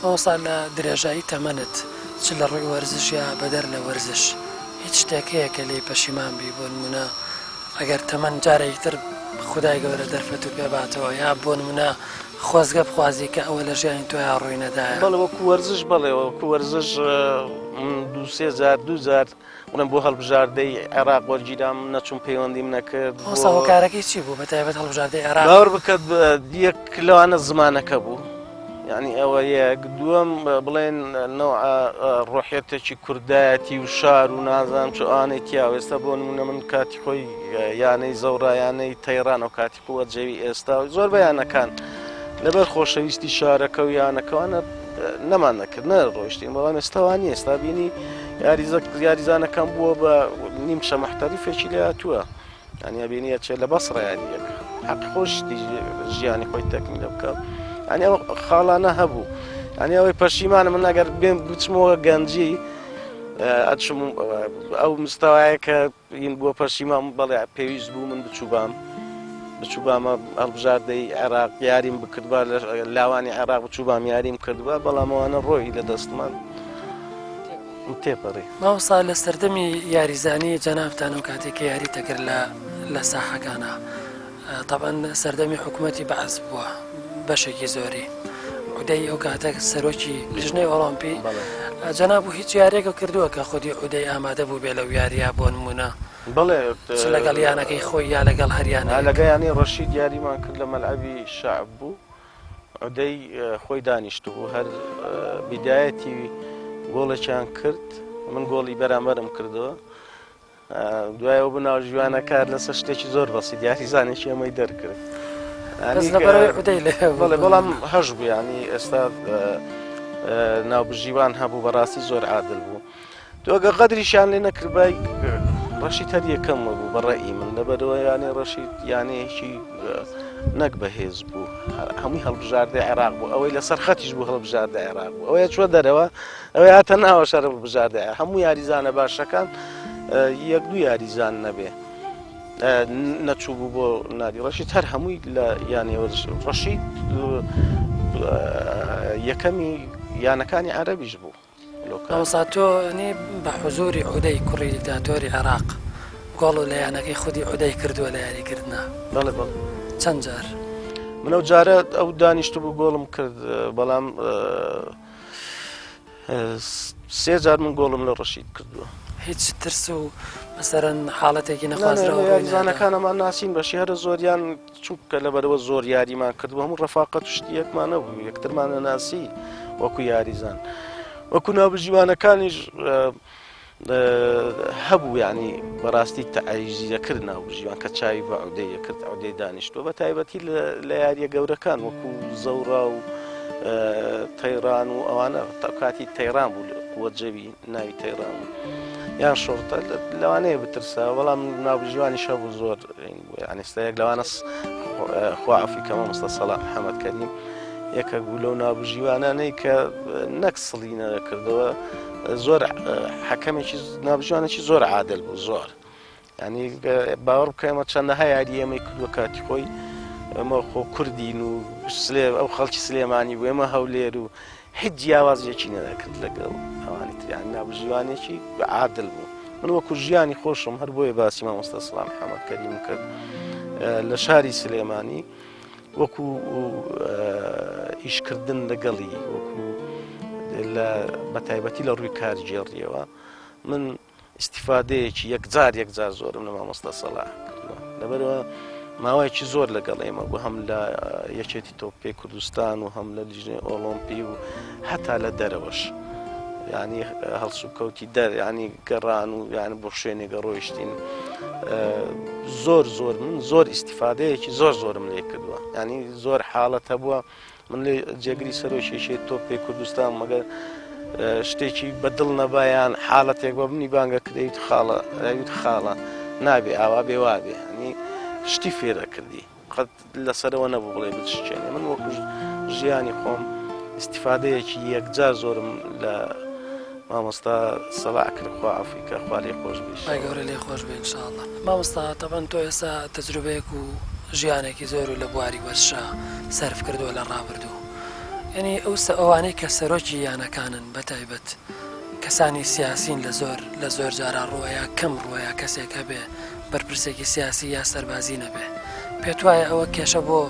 ئەوسا لە درێژایی تەمەنت چ لە ڕووی وەرزش یا بەدەر لە وەرزش هیچ شتێک هەیە کە لێی پەشیمان بی بۆ نمونە ئەگەر تەمەەن جارێکتر خودای گەورە دەرفەت و پێباتەوە یا بۆ نمونە خۆزگە بخوازی کە ئەوە لە ژیانی تۆ یا ڕووی نەدایە بەڵێ وەکو وەرزش بڵێ وەکو وەرزش 2000 بڵێم بۆ هەڵبژاردەی عێراق وەرگیرام نەچوون پەیوەندیم نەکرد هۆساوەکارەکەی چی بوو بەتایبەت هەڵبژاردەی عێراق باوەڕ بکەت یەک لەوانە زمانەکە بوو یعنی ئەوە یەک دووەم بڵێن ڕۆحێتێکی کوردایەتی و شار و نازانم چ ئانەی تیاو ئێستا بۆ نمونە من کاتی خۆی یانەی زەوڕایانەی تەیران و کاتی قووە جەوی ئێستا زۆر بەیانەکان لەبەر خۆشەویستی شارەکە و یانەکەوانە نەمان نەکرد نەڕۆیشتین بەڵام ئێستاوانی ئێستا بینی یاریزانەکەم بووە بە نیمشە مەحتەریفێکی لە هاتووە ینی بینیە چێ لە بەسڕە یاریەک حەق خۆشتی ژیانی خۆی تەکمیلە بکە ینی ئەو خاڵانە هەبوو ینی ئەوەی پەشیمانە من ئەگەر بێن بچمەوە گەنجی ئەچم ئەو مستەوایە کە این بۆ پەشیمان بەڵێ پێویست بوو من بچوبامە هەڵبژاردەی عێراق یاریم بکردوە لە لاوانی عێراق بچوبام یاریم کردووە بەڵام ئەوانە ڕۆی لە دەستمان تێپەڕی ماوەسا لە سەردەمی یاریزانی جەنابتان و کاتێکی یاری تەکرد لە ساحەکانە طبعا سەردەمی حکوومەتی بەعز بووە بەشێکی زۆری عودەی ئەو کاتێک سەرۆکی لیژنەی ئۆڵۆمپی جەناب و هیچ یارێکە کردووە کە خودی عودەی ئامادە بوو بێ لەو یاریە بۆ نمونە بڵێ لەگەڵ یانەکەی خۆی یا لەگەڵ هەریانە لەگەیانی ڕەشید یاریمان کرد لە مەلعەبی شەعب بوو عودەی خۆی دانیشتو بوو هەر بیدایەتی گۆڵێکیان کرد من گۆڵی بەرامبەرم کردەوە دوایەوە بناو ژوانەکار لەسەر شتێکی زۆر بەسیط یاریزانێکی ئەمەی دەرکرد بەڵام هەش بوو ینی ئێستا ناوبژیوان هەبوو بەڕاستی زۆر عادل بوو تۆگە قەدریشیان لێ نەکردبای ڕەشید هەر یەکەم بوو بەڕێی من لەبەرەوە یانێ ڕەشید یانەیەکی نەک بەهێز بوو هەمووی هەڵبژاردەی عێراق بوو ئەوەی لەسەر خەتیش بوو هەڵبژاردەی عێراق بوو ئەوەیە چوە دەرەوە ئەوەی هاتە ناوە شەڕ بژاردەی هەموو یاریزانە باشەکان یەک دوو یاریزان نەبێ نەچوو بوو بۆ نادی ڕەشید هەر هەمووی لە یانێوە ڕەشید یەکەمی یانەکانی عەرەبیش بوو مامۆستا تۆ بە حوزوری عودەی کوڕی دیکتاتۆری عێراق گۆڵ لە یانەکەی خودی عودەی کردووە لە یاریکردنا بەڵێ بەڵێ چەند جار من ئەو جارە ئەو دانیشتو بوو گۆڵم کرد بەڵام سێ جار من گۆڵم لە ڕەشید کردووە هیچ ترس و مەسەرەن حاڵەتێکی نەخوازراوە یاریزانەکانەمان ناسین بەشی هەرە زۆریان چونکە لەبەرەوە زۆر یاریمان کردووە هەموو ڕەفاقەت و شتی یەکمان نەبوو یەکترمانە ناسی وەکو یاریزان وەکو ناوبژیوانەکانیش هەبوو ینی بەڕاستی تەعیزی دەکرد ناوبژیوان کە چاوی بە عودەی کرد عودەی دانیشتووە بە تایبەتی لە یاریە گەورەکان وەکو زەورا و تەیران و ئەوانە کاتی تەیران بوو قووە جەوی ناوی تەیران یان شۆڕتە لەوانەیە بترسا بەڵام ناوبژیوانی شەبوو زۆر ینی ئێستاەک لەوانە خواعفی کەمە مستە سەڵام محەممەد کەریم یەکە بوو لەو ناوبژیوانانەی کە نەک سڵی نەکردەوە زۆر حەکەمێکی ناوبژیوانێکی زۆر عادل بوو زۆر ینی باوەڕ بکەمە چەندەها یاری ئێمەی کردووە کاتی خۆی ئەمە خۆ کوردین و ئەو خەڵکی سلێمانی بوو ئێمە هەولێر و هیچ جیاوازیەکی نەدەکرد لەگەڵ ئەوانی تریان ناوبژیوانێکی عادل بوو من وەکو ژیانی خۆشم هەر بۆیە باسی مامۆستا سەڵام محەممەد کەریم کرد لە شاری سلێمانی وەکو ئیشکردن لەگەڵی وەکو بە تایبەتی لە ڕووی کارگێڕیەوە من ئیسیفادەیەکی یەکجار زۆرم لە مامۆستا سەڵاح کردووە لەبەرەوە ماوەیەکی زۆر لەگەڵ ئێمە بوو هەم لە یەکێتی تۆپی کوردستان و هەم لە لیژنەی ئۆلۆمپی و هەتا لە دەرەوەش ینی هەڵسو کەوتی دەر ینی گەڕان و یان بۆ شوێنێگە ڕۆیشتین من زۆر ئیسیفادەیەکی زۆرم لێ کردووە ینی زۆر حاڵەتە بووە من لێ جێگری سەرۆشێشێ تۆپی کوردستان مەگەر شتێکی بەدڵ نەبایان حاڵەتێک بە بنی بانگە کردەیت خاڵە نابێ ئاوا بێ وابێ ینی شتی فێرە کردی قەت لەسەرەوە نەبوو بڵێ بچێنێ من وەکو ژیانی خۆم ئیسیفادەیەکی یەکجار زۆرم لە مامۆستا سەڵاح کرد خوا عەفوی کە خوا لێ خۆش بێ خی گەورە لێ خۆش بێ ئینشاءڵڵا مامۆستا تەبەن تۆ ئێستا تەجروبەیەک و ژیانێکی زۆر و لە بواری وەرشا سەرف کردووە لە ڕابردوو یعنی ئەوانەی کە سەرۆکی یانەکانن بەتایبەت کەسانی سیاسین لە زۆر جاران ڕووەیە کەم ڕووەیە کەسێک هەبێ بەرپرسێکی سیاسی یا سەربازی نەبێ پێت وایە ئەوە کێشە بۆ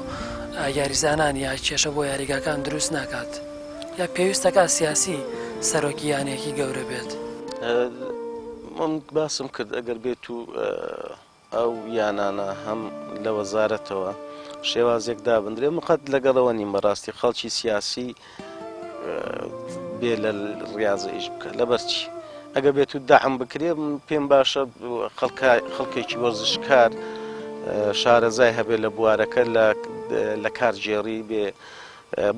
یاریزانان یا کێشە بۆ یاریگاکان دروست ناکات یا پێویستەکە سیاسی سەرۆکی یانێکی گەورە بێت من باسم کرد ئەگەر بێت و ئەو یانانە هەم لە وەزارەتەوە شێوازێک دابدرێ مقەت لەگەڵەوە نیم بەڕاستی خەڵکی سیاسی بێ لە ڕاضەیش بکە لەبەرچی ئەگە بێت و داعم بکرێ پێم باشە خەڵکێکی وەرزشکار شارەزای هەبێ لە بوارەکە لە کارگێڕی بێ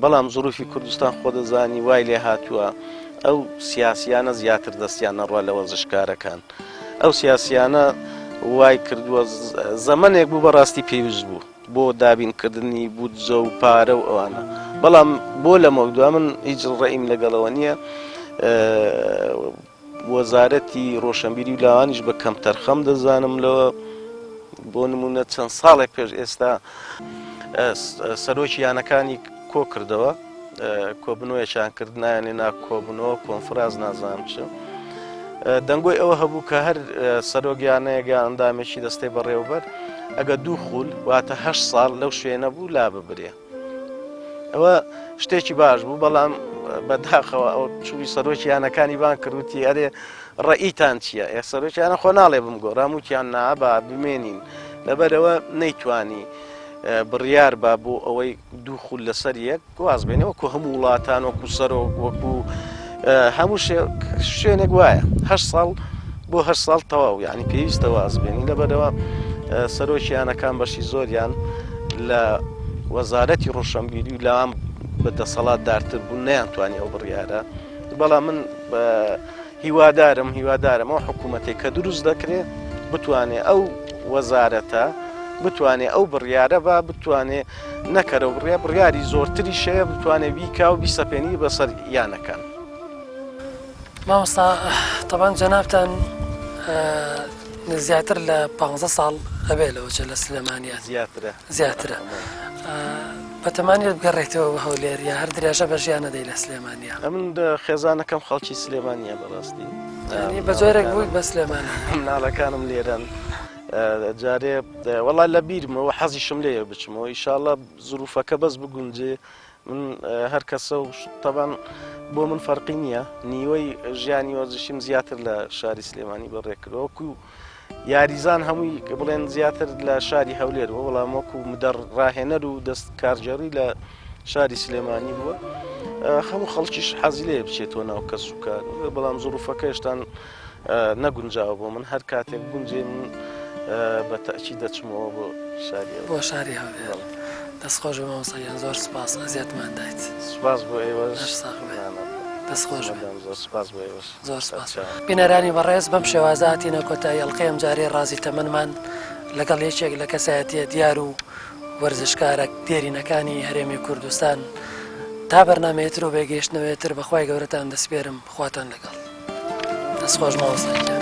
بەڵام زروفی کوردستان خۆ دەزانی وای لێ هاتووە ئەو سیاسیانە زیاتر دەستیان نەڕوا لە وەرزشکارەکان ئەو سیاسیانە وای کردووە زەمانێک بوو بەڕاستی پێویست بوو بۆ دابینکردنی بودجە و پارە و ئەوانە بەڵام بۆ لە مەودوا من هیچ ڕێیم لەگەڵەوە نییە وەزارەتی ڕۆشنبیری و لاوانیش بە کەمتەر خەم دەزانم لەوە بۆ نمونە چەند ساڵێک پێش ئێستا سەرۆکی یانەکانی کۆ کردەوە کۆبنەوەیەکیان کرد نایانێنا کۆبنەوە کۆنفراز نازانم چ دەنگۆی ئەوە هەبوو کە هەر سەرۆکیانەیەگە ئەندامێکی دەستەی بەڕێوەبەر ئەگە دوو خول واتە 8 ساڵ لەو شوێنە بوو لا ببرێ ئەوە شتێکی باش بوو بەڵام بەداخەوە ئەو چووی سەرۆکی یانەکانی بان کردوتی ئەرێ ڕەئیتان چییە ئێ سەرۆکیانە خۆ ناڵێ بمگۆڕام وتیان نابا بمێنین لەبەرەوە نەیتوانی بڕیار با بۆ ئەوەی دوو خول لەسەر یەک گواز بێنێ وەکو هەموو وڵاتان وەکو سەرۆک وەکو هەموو شوێنێک وایە 8 ساڵ بۆ 8 ساڵ تەواو یعنی پێویستە واز بێنی لەبەرەوە سەرۆکیانەکان بەشی زۆریان لە وەزارەتی ڕۆشنبیری و لەوان بەدەسەڵات دارتر بوون نەیانتوانی ئەو بڕیارە بەڵام من هیوادارم ئەو حکوومەتێک کە دروست دەکرێت بتوانێت ئەو وەزارەتە بتوانێت ئەو بڕیارە بە بتوانێت نەکەرە و بڕیاری زۆرتری شەیە بتوانێت بیکا و بیسەپێنی بەسەر یانەکان. مامۆستا طبعاً جەنابتان زیاتر لە 15 ساڵ ئەبێ لەوەچە لە سلێمانیان زیاترە بەتەمانیت بگەڕێتەوە هەولێر یا هەر درێژە بە ژیان نەدەی لە سلێمانیا؟ ئەمن خێزانەکەم خەڵکی سلێمانیە بەڕاستی بە جۆرێک بوویت بە سلێمانی مناڵەکانم لێرەن جارێ وەڵای لە بیرمەوە حەزیشم لێە بچمەوە ئیشاڵڵا زروفەکە بەس بگونجێ من هەر کەسە و تەبان بۆ من فەرقی نییە نیوەی ژیانی وەرزشیم زیاتر لە شاری سلێمانی بەڕێکردەوەکو یاریزان هەمووی بڵێن زیاتر لە شاری هەولێر وەڵام وەکو مدەر ڕاهێنەر و دەست کارجێڕی لە شاری سلێمانی بووە هەموو خەڵکیش حەزی لێ بچێتەوە ناو کەس و کار بەڵام زروفەکە هێشتان نەگونجاوە بۆ من هەر کاتێک گونجێ من بە تەکی دەچمەوە بۆ شاری هەولێر دەستخۆش مامۆستایان زۆر سپاس ئەزیەتمان دایت سپاس بۆ ئێوەش دەستخۆش سپاس بۆ ئێوەش زۆر سپاس بینەرانی بەڕێز بەم شێوازاتینە کۆتایی ئەڵقەی ئەم جارێ ڕازی تەمەنمان لەگەڵ یەکێک لە کەسایەتیە دیار و وەرزشکارە دێرینەکانی هەرێمی کوردستان تا بەرنامەیەتر و بێگەیشتنەوەیەتر بەخوای گەورەتان دەسپێرم خواتان لەگەڵ دەستخۆش مامۆستایان.